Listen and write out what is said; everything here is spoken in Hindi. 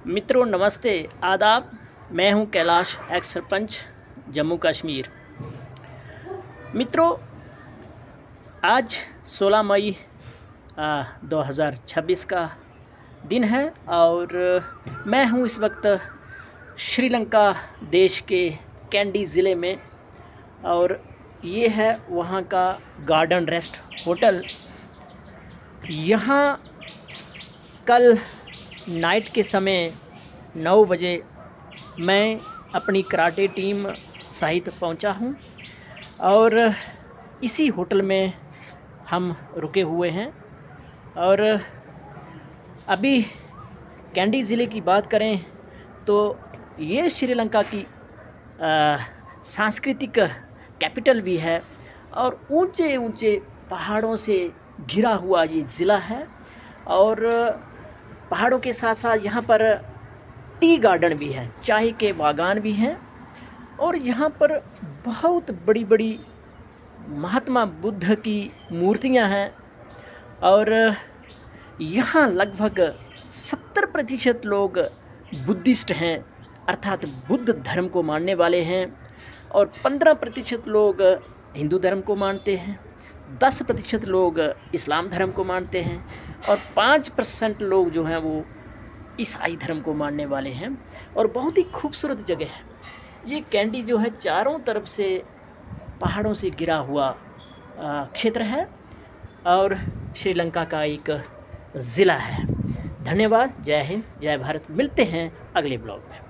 मित्रों नमस्ते आदाब। मैं हूं कैलाश, एक्स सरपंच जम्मू कश्मीर। मित्रों आज 16 मई 2026 का दिन है और मैं हूं इस वक्त श्रीलंका देश के कैंडी ज़िले में और ये है वहां का गार्डन रेस्ट होटल। यहाँ कल नाइट के समय 9 बजे मैं अपनी कराटे टीम सहित पहुंचा हूं और इसी होटल में हम रुके हुए हैं। और अभी कैंडी ज़िले की बात करें तो ये श्रीलंका की सांस्कृतिक कैपिटल भी है और ऊंचे ऊंचे पहाड़ों से घिरा हुआ ये ज़िला है। और पहाड़ों के साथ साथ यहाँ पर टी गार्डन भी है, चाय के बागान भी हैं और यहाँ पर बहुत बड़ी बड़ी महात्मा बुद्ध की मूर्तियाँ हैं। और यहाँ लगभग 70% लोग बुद्धिस्ट हैं, अर्थात बुद्ध धर्म को मानने वाले हैं और 15% लोग हिंदू धर्म को मानते हैं, 10% लोग इस्लाम धर्म को मानते हैं और 5% लोग जो हैं वो ईसाई धर्म को मानने वाले हैं। और बहुत ही खूबसूरत जगह है ये कैंडी जो है, चारों तरफ से पहाड़ों से घिरा हुआ क्षेत्र है और श्रीलंका का एक ज़िला है। धन्यवाद। जय हिंद, जय भारत। मिलते हैं अगले ब्लॉग में।